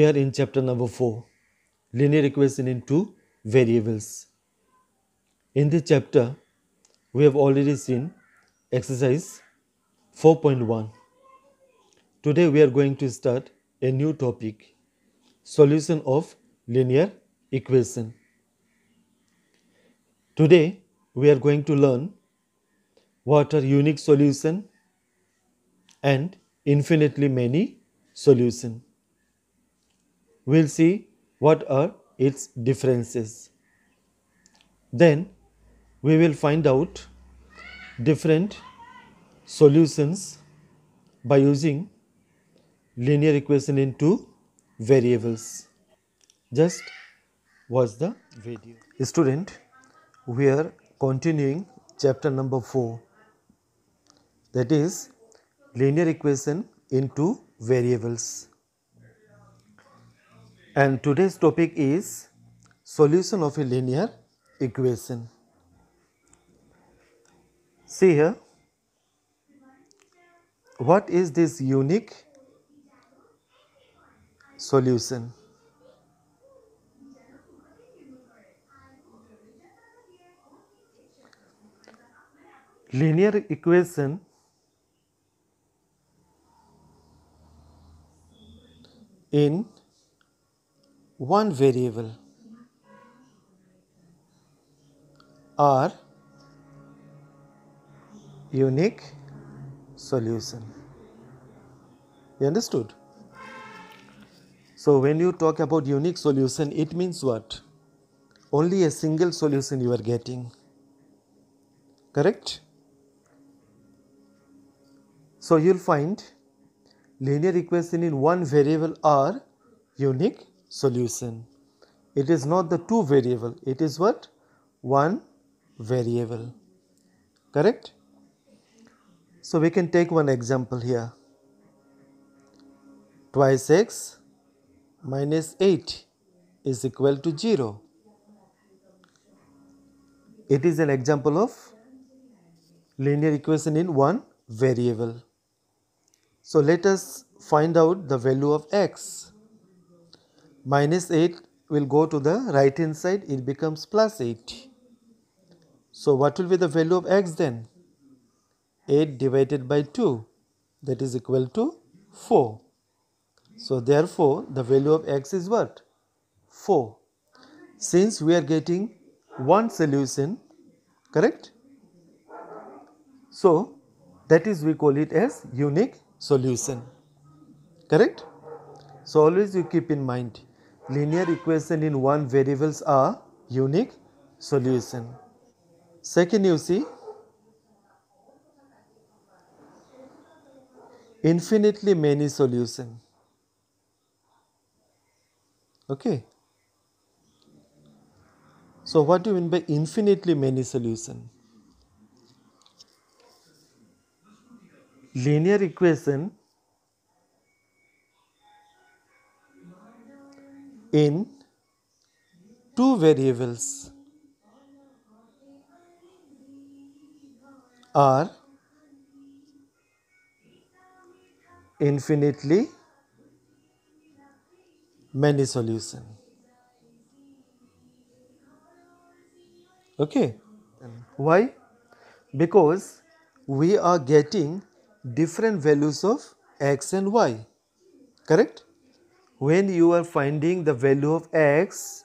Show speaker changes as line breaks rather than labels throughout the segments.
We are in chapter number 4, linear equation in two variables. In this chapter, we have already seen exercise 4.1. Today we are going to start a new topic, solution of linear equation. Today we are going to learn what are unique solution and infinitely many solution. We'll see what are its differences. Then we will find out different solutions by using linear equation in two variables. Just watch the video. Student, we are continuing chapter number 4, that is linear equation in two variables. And today's topic is solution of a linear equation. See here, what is this unique solution? Linear equation in one variable are unique solution. You understood? So when you talk about unique solution, it means what? Only a single solution you are getting. Correct? So you'll find linear equation in one variable are unique solution. It is not the two variable, it is what? One variable. Correct? So we can take one example here. Twice x minus 8 is equal to 0. It is an example of linear equation in one variable. So let us find out the value of x. Minus 8 will go to the right hand side, it becomes plus 8. So what will be the value of x then? 8 divided by 2, that is equal to 4. So therefore the value of x is what? 4. Since we are getting one solution, correct? So that is we call it as unique solution. Correct? So always you keep in mind, linear equation in one variables are unique solution. Second, you see infinitely many solution. Okay. So what do you mean by infinitely many solution? Linear equation in two variables are infinitely many solution. Okay. Why? Because we are getting different values of x and y. Correct? When you are finding the value of x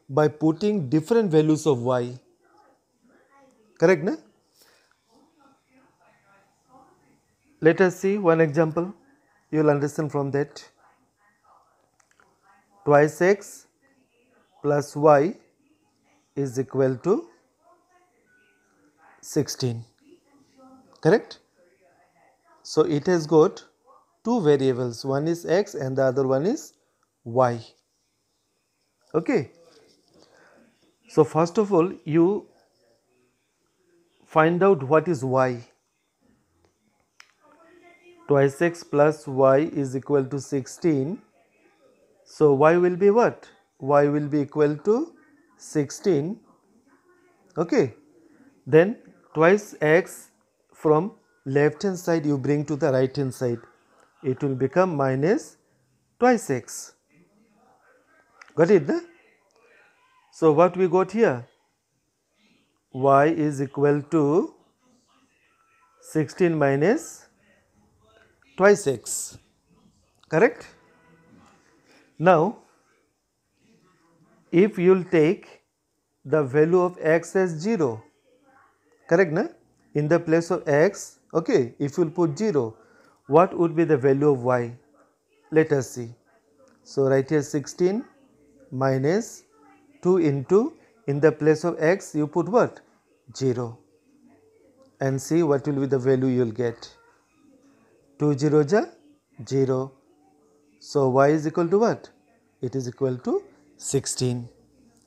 by putting different values of y. Correct, na? Let us see one example. You will understand from that. Twice x plus y is equal to 16. Correct? So it has got two variables. One is x and the other one is y. Okay. So first of all, you find out what is y. Twice x plus y is equal to 16. So y will be what? Y will be equal to 16. Okay. Then twice x from left hand side you bring to the right hand side. It will become minus twice x. Got it? Na? So what we got here? Y is equal to 16 minus twice x. Correct? Now, if you will take the value of x as 0, correct na? In the place of x, okay, if you will put 0, what would be the value of y? Let us see. So right here 16 minus 2 into, in the place of x you put what? 0, and see what will be the value you will get. 2 0 ja 0. So y is equal to what? It is equal to 16.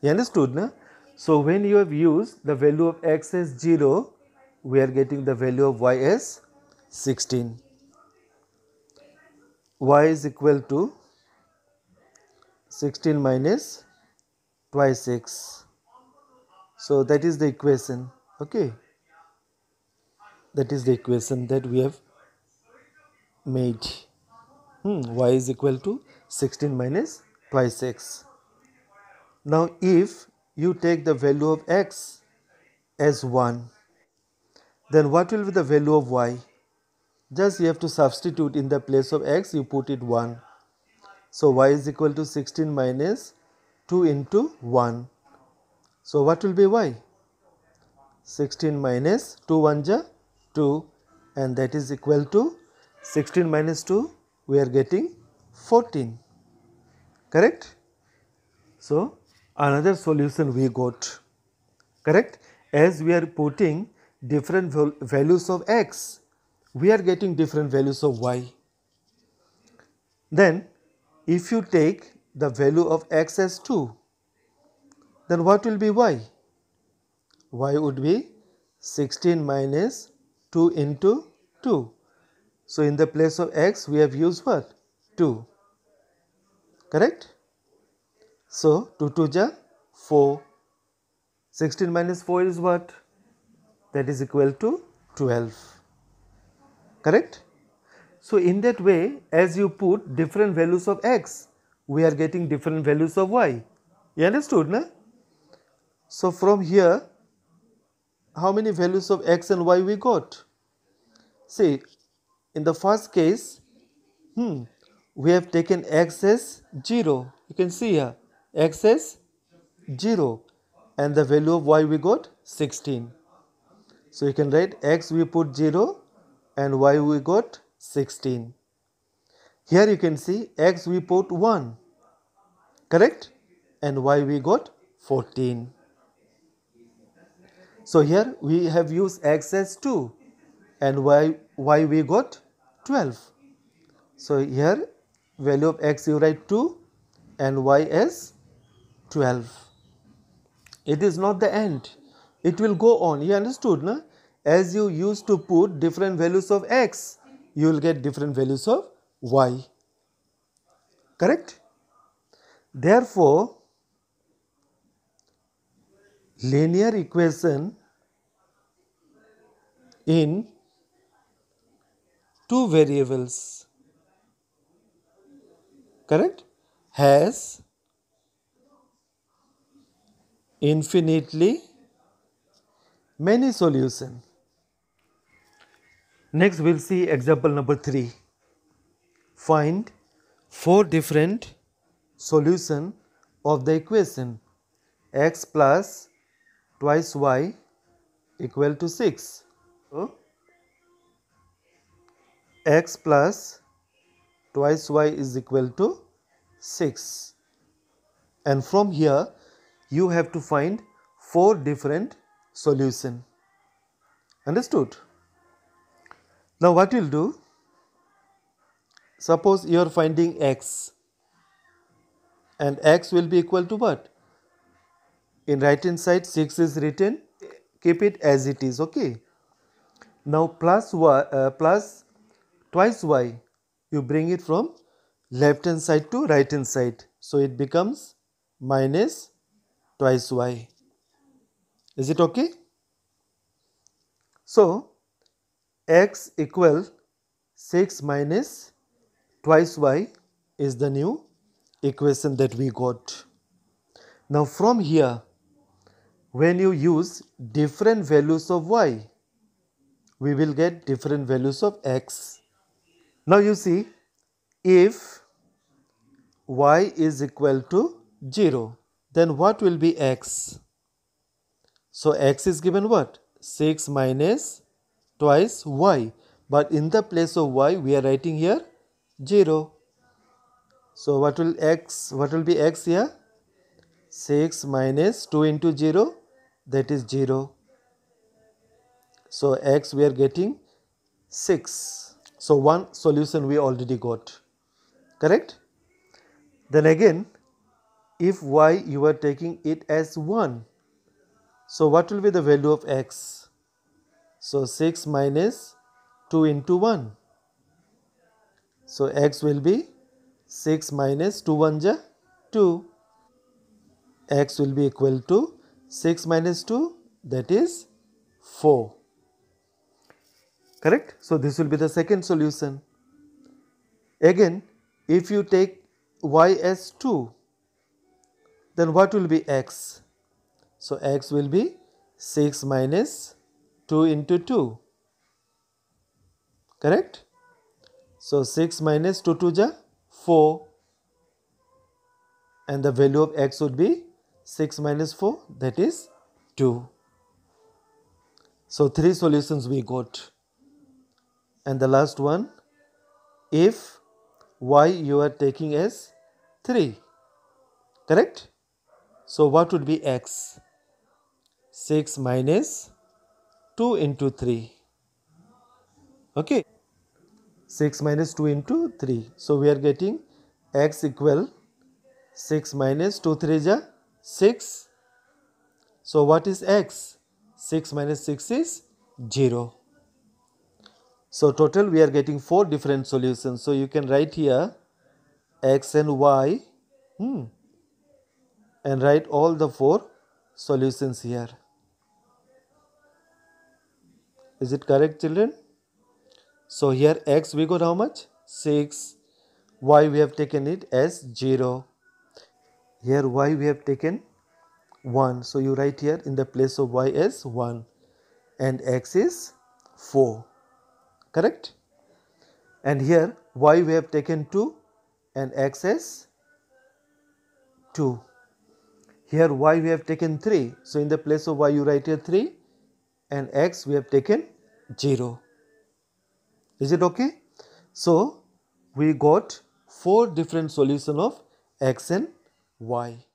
You understood na? So when you have used the value of x as 0, we are getting the value of y as 16. Y is equal to 16 minus twice x. So that is the equation. Okay. That is the equation that we have made. Y is equal to 16 minus twice x. Now if you take the value of x as 1, then what will be the value of y? Just you have to substitute in the place of x, you put it 1. So y is equal to 16 minus 2 into 1. So what will be y? 16 minus 2 1 ja 2, and that is equal to 16 minus 2, we are getting 14. Correct? So another solution we got. Correct? As we are putting different values of x, we are getting different values of y. Then if you take the value of x as 2, then what will be y? Y would be 16 minus 2 into 2. So in the place of x we have used what? 2. Correct? So 2 2 ja 4. 16 minus 4 is what? That is equal to 12. Correct? So in that way, as you put different values of x, we are getting different values of y. You understood, na? So from here, how many values of x and y we got? See, in the first case, we have taken x as 0. You can see here, x as 0, and the value of y we got 16. So you can write x we put 0 and y we got 16. Here you can see x we put 1, correct, and y we got 14. So here we have used x as 2 and y we got 12. So here value of x you write 2 and y as 12. It is not the end. It will go on. You understood, na? As you used to put different values of x, you will get different values of y. Correct? Therefore, linear equation in two variables, correct, has infinitely many solutions. Next we will see example number 3. Find 4 different solutions of the equation x plus twice y equal to 6. So, x plus twice y is equal to 6. And from here you have to find 4 different solutions. Understood? Now what you will do? Suppose you are finding x, and x will be equal to what? In right hand side 6 is written, keep it as it is, okay. Now plus twice y, you bring it from left hand side to right hand side, so it becomes minus twice y. Is it okay? So x equal 6 minus twice y, is the new equation that we got. Now from here, when you use different values of y, we will get different values of x. Now you see, if y is equal to 0, then what will be x? So x is given what? 6 minus twice y. But in the place of y, we are writing here 0. So what will be x here? 6 minus 2 into 0, that is 0. So x we are getting 6. So one solution we already got. Correct? Then again, if y you are taking it as 1, so what will be the value of x? So 6 minus 2 into 1. So x will be 6 minus 2 1 ja 2. X will be equal to 6 minus 2, that is 4. Correct? So this will be the second solution. Again, if you take y as 2, then what will be x? So x will be 6 minus 2 into 2. Correct? So 6 minus 2 2 ja 4. And the value of x would be 6 minus 4, that is 2. So 3 solutions we got. And the last one, if y you are taking as 3. Correct? So what would be x? 6 minus 2 into 3. Okay. 6 minus 2 into 3. So we are getting x equal 6 minus 2 3 ja 6. So what is x? 6 minus 6 is 0. So total we are getting 4 different solutions. So you can write here x and y and write all the 4 solutions here. Is it correct, children? So here x we got how much? 6. Y we have taken it as 0. Here y we have taken 1. So you write here in the place of y as 1. And x is 4. Correct? And here y we have taken 2 and x as 2. Here y we have taken 3. So in the place of y you write here 3 and x we have taken 0. Is it okay? So we got 4 different solutions of x and y.